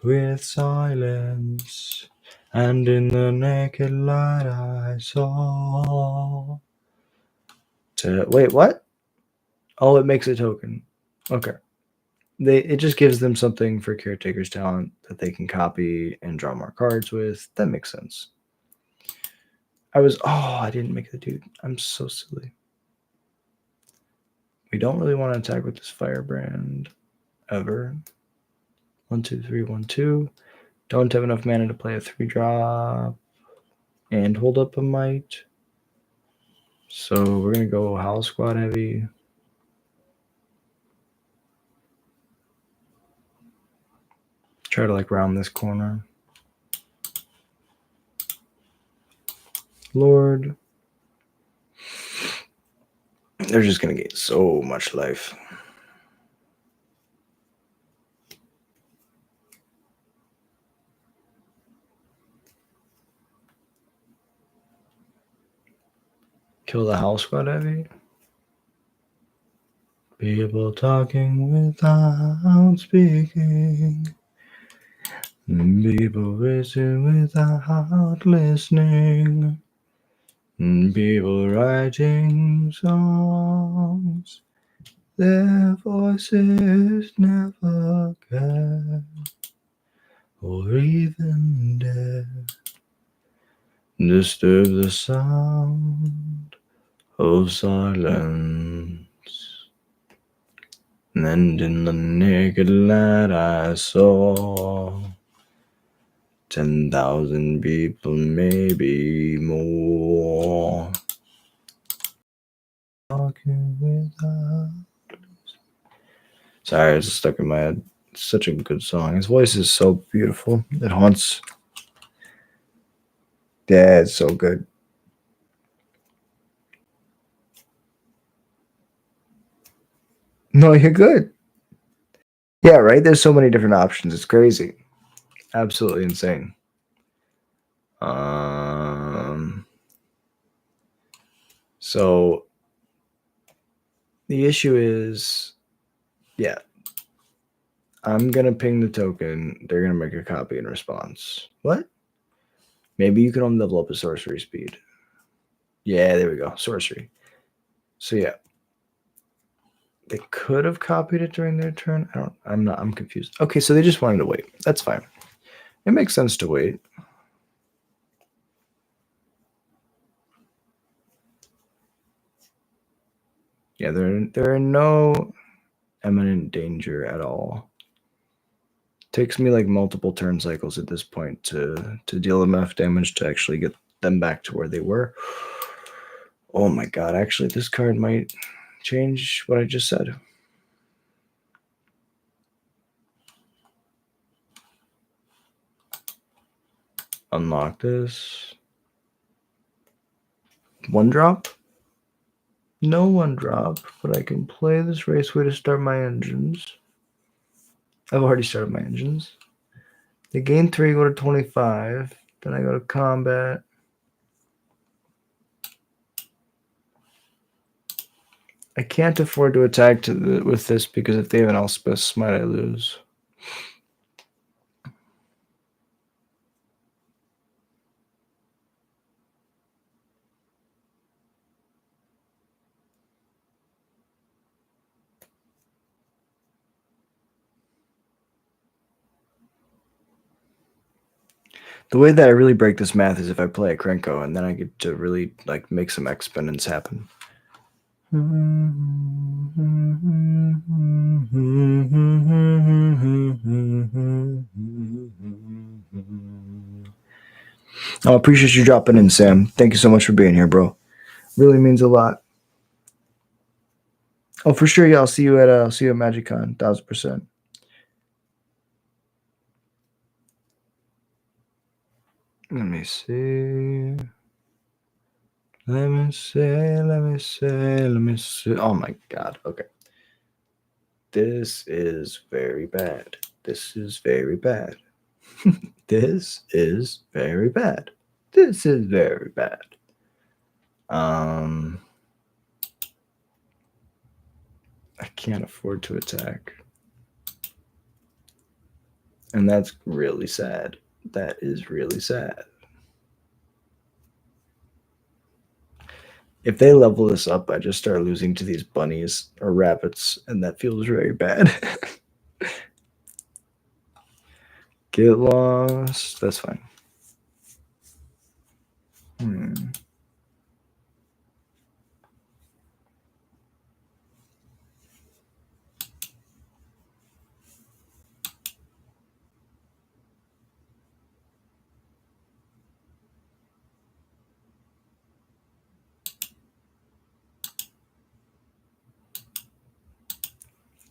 With silence, and in the naked light I saw. Wait, what? Oh, it makes a token. Okay. It just gives them something for Caretaker's talent that they can copy and draw more cards with. That makes sense. I didn't make the dude. I'm so silly. We don't really want to attack with this Firebrand ever. 1, 2, 3, 1, 2. Don't have enough mana to play a 3-drop and hold up a mite. So we're going to go Howl Squad heavy. Try to like round this corner. Lord. They're just going to get so much life. Kill the Howl Squad heavy. People talking without speaking. People listen without listening. People writing songs. Their voices never care or even dare disturb the sound of silence. And in the naked light I saw 10,000 people, maybe more. Talking without. Sorry, it's stuck in my head. It's such a good song. His voice is so beautiful. It haunts. Yeah, it's so good. No, you're good. Yeah, right? There's so many different options. It's crazy. Absolutely insane. So the issue is, yeah, I'm gonna ping the token. They're gonna make a copy in response. What? Maybe you can only level up a sorcery speed. Yeah, there we go. Sorcery. So yeah. They could have copied it during their turn. I'm confused. Okay, so they just wanted to wait. That's fine. It makes sense to wait. Yeah, they're in no imminent danger at all. Takes me like multiple turn cycles at this point to deal them enough damage to actually get them back to where they were. Oh my god, actually this card might change what I just said. Unlock this. 1-drop? No 1-drop, but I can play this Raceway to start my engines. I've already started my engines. They gain 3, go to 25. Then I go to combat. I can't afford to attack with this because if they have an Elspeth Smite, I lose. The way that I really break this math is if I play a Krenko, and then I get to really like make some exponents happen. I appreciate you dropping in, Sam. Thank you so much for being here, bro. Really means a lot. Oh, for sure, yeah. I'll see you at MagicCon, 1000%. Let me see. Let me see. Oh my god. Okay. This is very bad. This is very bad. This is very bad. This is very bad. I can't afford to attack. And that's really sad. That is really sad. If they level this up, I just start losing to these bunnies or rabbits, and that feels very bad. Get lost. That's fine.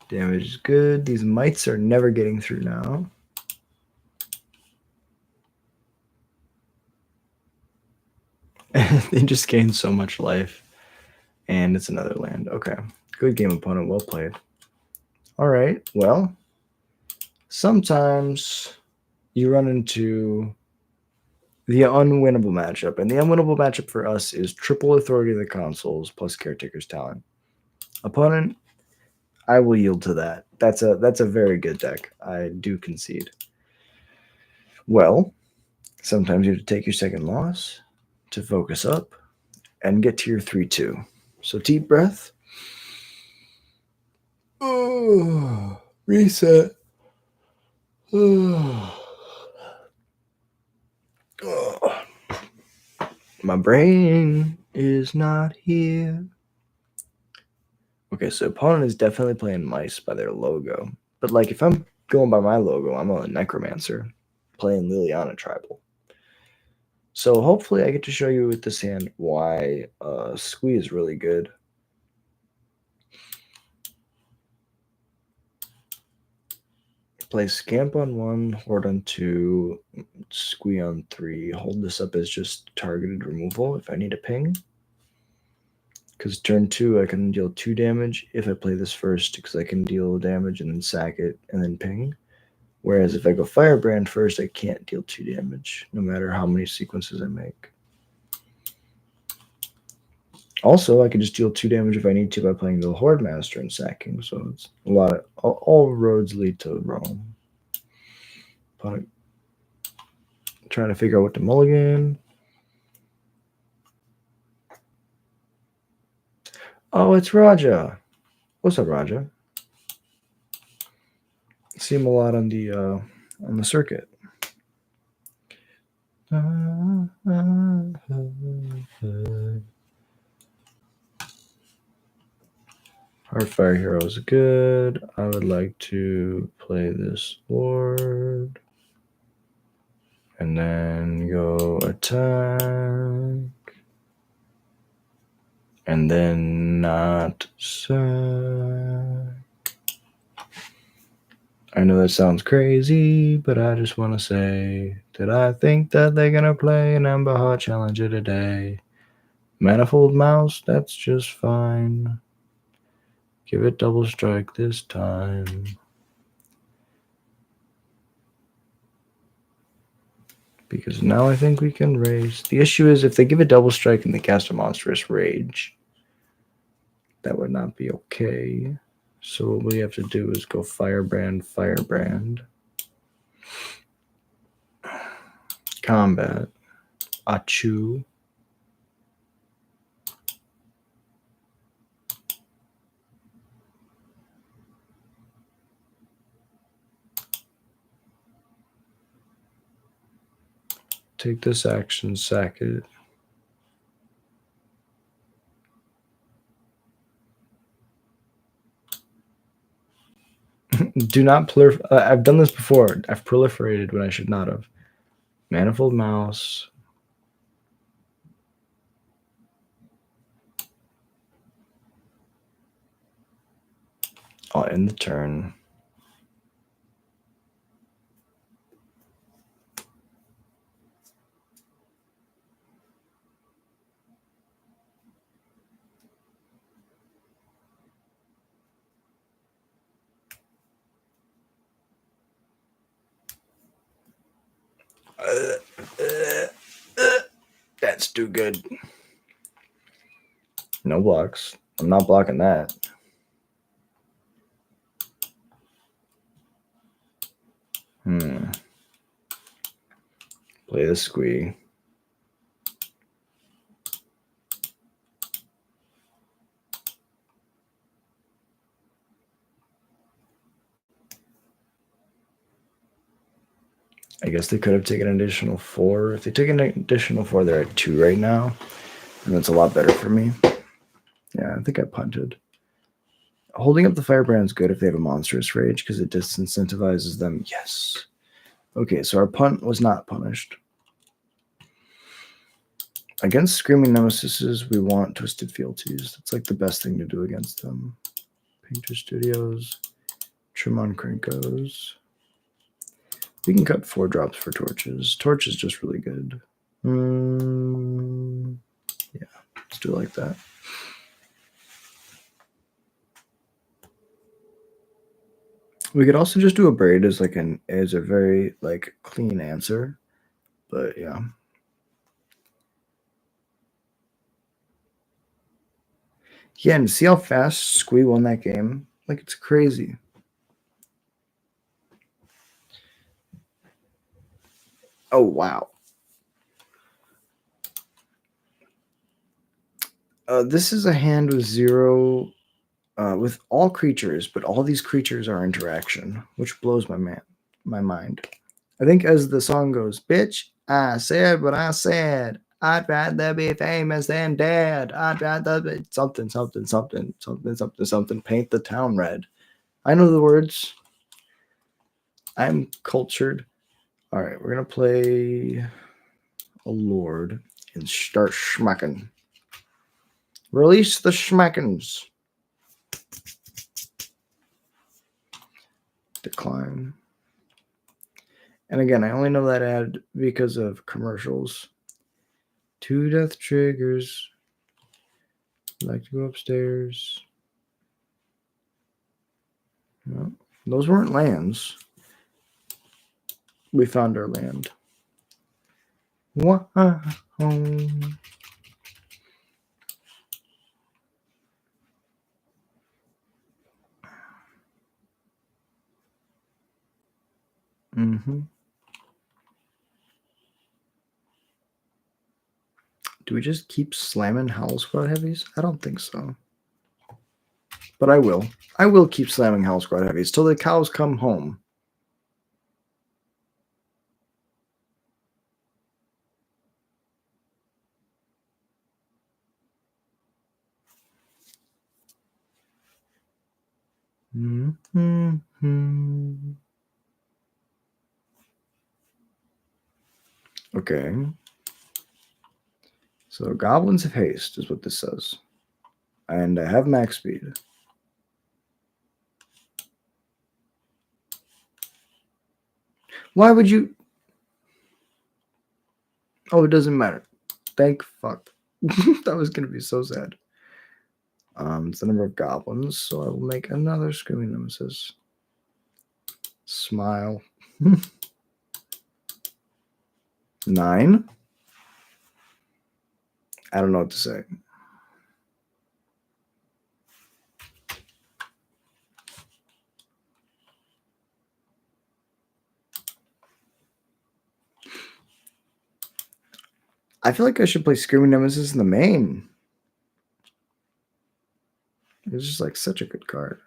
Damage is good. These mites are never getting through now. They just gain so much life. And it's another land. Okay. Good game, opponent. Well played. All right. Well, sometimes you run into the unwinnable matchup. And the unwinnable matchup for us is triple Authority of the Consoles plus Caretaker's Talent. Opponent, I will yield to that. That's a very good deck. I do concede. Well, sometimes you have to take your second loss to focus up and get to your 3-2. So deep breath. Oh, reset. Oh. Oh. My brain is not here. Okay, so opponent is definitely playing mice by their logo. But like if I'm going by my logo, I'm a necromancer playing Liliana Tribal. So hopefully I get to show you with this hand why Squee is really good. Play Scamp on 1, Horde on 2, Squee on 3. Hold this up as just targeted removal if I need a ping. Because turn 2, I can deal 2 damage if I play this first, because I can deal damage and then sack it and then ping. Whereas if I go Firebrand first, I can't deal 2 damage, no matter how many sequences I make. Also, I can just deal 2 damage if I need to by playing the Horde Master and sacking. So it's a lot of all roads lead to Rome. Opponent trying to figure out what to mulligan. Oh, it's Raja. What's up, Raja? See him a lot on the circuit. All Our fire hero is good. I would like to play this lord. And then go attack. And then not sack. I know that sounds crazy, but I just want to say that I think that they're going to play an Ember Heart Challenger today. Manifold Mouse, that's just fine. Give it double strike this time. Because now I think we can raise. The issue is if they give a double strike and they cast a Monstrous Rage, that would not be okay. So what we have to do is go Firebrand, Firebrand. Combat. Achu. Take this action, sack it. Do not proliferate. I've done this before. I've proliferated when I should not have. Manifold Mouse. I'll end the turn. That's too good. No blocks. I'm not blocking that. Play the squee. I guess they could have taken an additional 4. If they took an additional 4, they're at 2 right now. And that's a lot better for me. Yeah, I think I punted. Holding up the Firebrand is good if they have a Monstrous Rage because it disincentivizes them. Yes. Okay, so our punt was not punished. Against Screaming Nemesises, we want Twisted Fealties. That's like the best thing to do against them. Painter Studios, Tremon Krinkos. We can cut 4 drops for torches. Torch is just really good. Yeah, let's do it like that. We could also just do a braid as like as a very like clean answer, but yeah. Yeah, and see how fast Squee won that game? Like it's crazy. Oh wow. This is a hand with 0 with all creatures, but all these creatures are interaction, which blows my mind. I think as the song goes, bitch, I said what I said. I'd rather be famous than dead. I'd rather be something, something, something, something, something, something. Paint the town red. I know the words. I'm cultured. All right, we're gonna play a lord and start schmacking. Release the schmackins. Decline. And again, I only know that ad because of commercials. 2 death triggers. Like to go upstairs. No, those weren't lands. We found our land. Wow. Mm-hmm. Do we just keep slamming Howl Squad heavies? I don't think so. But I will. I will keep slamming Howl Squad heavies till the cows come home. Okay. So goblins have haste is what this says. And I have max speed. Why would you? Oh, it doesn't matter. Thank fuck. That was going to be so sad. It's the number of goblins, so I will make another screaming nemesis. Smile. 9? I don't know what to say. I feel like I should play Screaming Nemesis in the main. It's just like such a good card.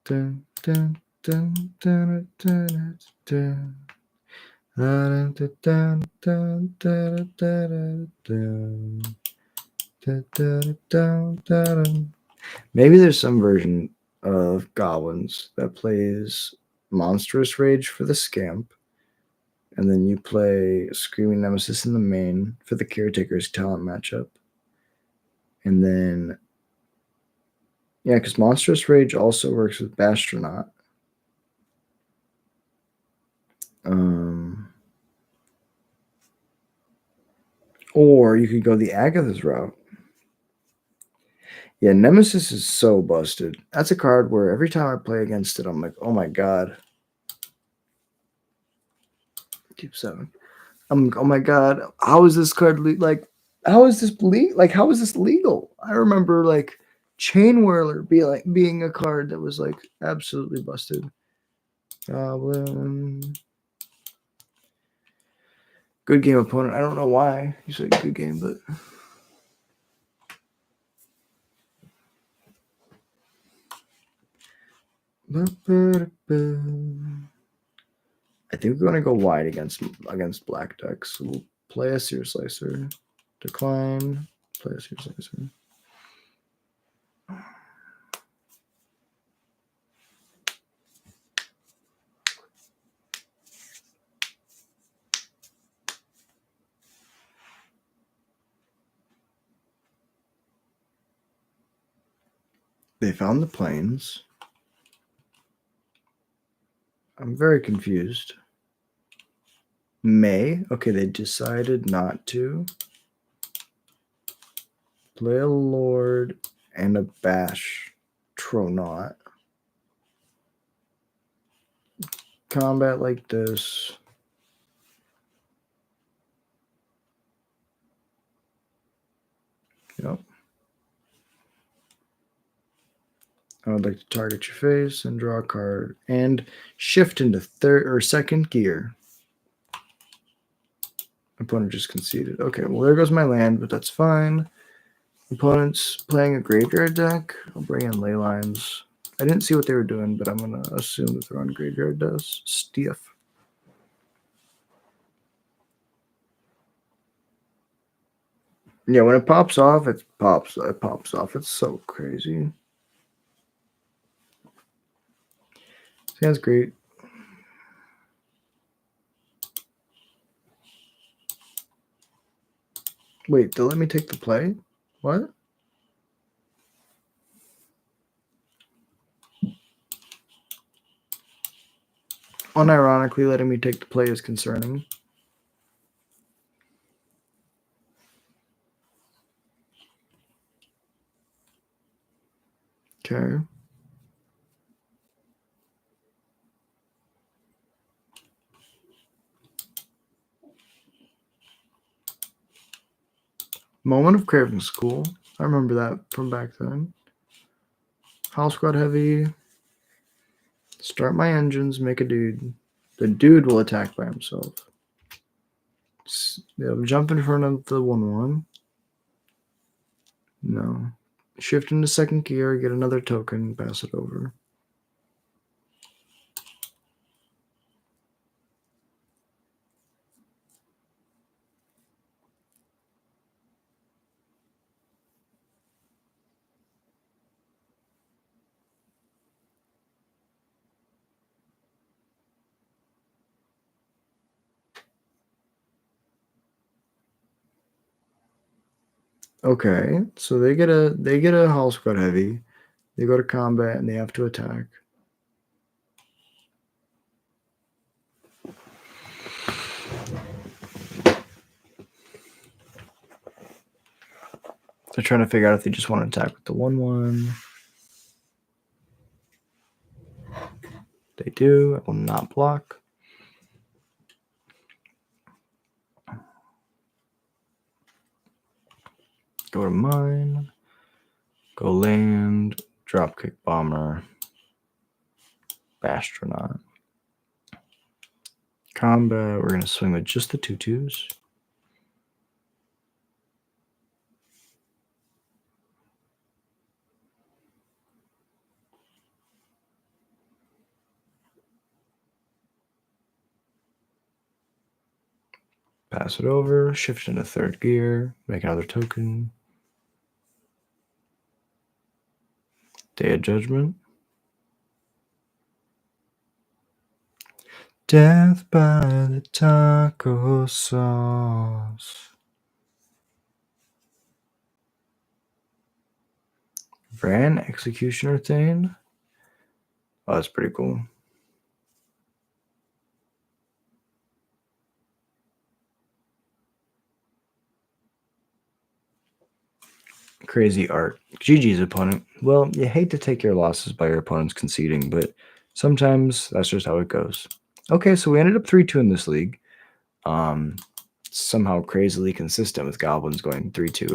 Dun, dun, dun, dun, dun, dun, dun, dun, dun, dun, dun, dun, dun, dun. Maybe there's some version of Goblins that plays Monstrous Rage for the Scamp, and then you play Screaming Nemesis in the main for the Caretaker's talent matchup. And then, yeah, because Monstrous Rage also works with Bastronaut. Or you could go the Agatha's route. Yeah, Nemesis is so busted. That's a card where every time I play against it, I'm like, oh my god. Keep 7. I'm like, oh my god, how is this card how is this how is this legal? I remember like Chain Whirler being a card that was like absolutely busted. Goblin. Good game opponent. I don't know why you said good game, but I think we're gonna go wide against black decks. So we'll play a Seer Slicer, decline, play a Seer Slicer. They found the plains. I'm very confused. May. Okay, they decided not to. Play a Lord and a Bash Tronaut. Combat like this. Yep. I would like to target your face and draw a card and shift into third or second gear. Opponent just conceded. Okay, well there goes my land, but that's fine. Opponent's playing a graveyard deck. I'll bring in ley lines. I didn't see what they were doing, but I'm gonna assume that they're on graveyard does. Stiff. Yeah, when it pops off, it pops off. It's so crazy. Sounds great. Wait, they'll let me take the play? What? Unironically, letting me take the play is concerning. Okay. Moment of Craving School. I remember that from back then. House Squad Heavy. Start my engines, make a dude. The dude will attack by himself. Jump in front of the 1/1. No. Shift into second gear, get another token, pass it over. Okay, so they get a Hall Squad heavy. They go to combat and they have to attack. They're trying to figure out if they just want to attack with the 1/1. They do. It will not block. Go to mine. Go land. Dropkick bomber. Astronaut. Combat. We're going to swing with just the 2/2s. Pass it over. Shift into third gear. Make another token. Day of Judgment. Death by the taco sauce. Ran Executioner Thane. Oh, that's pretty cool. Crazy art. GG's opponent. Well, you hate to take your losses by your opponents conceding, but sometimes that's just how it goes. Okay, so we ended up 3-2 in this league. Somehow crazily consistent with Goblins going 3-2.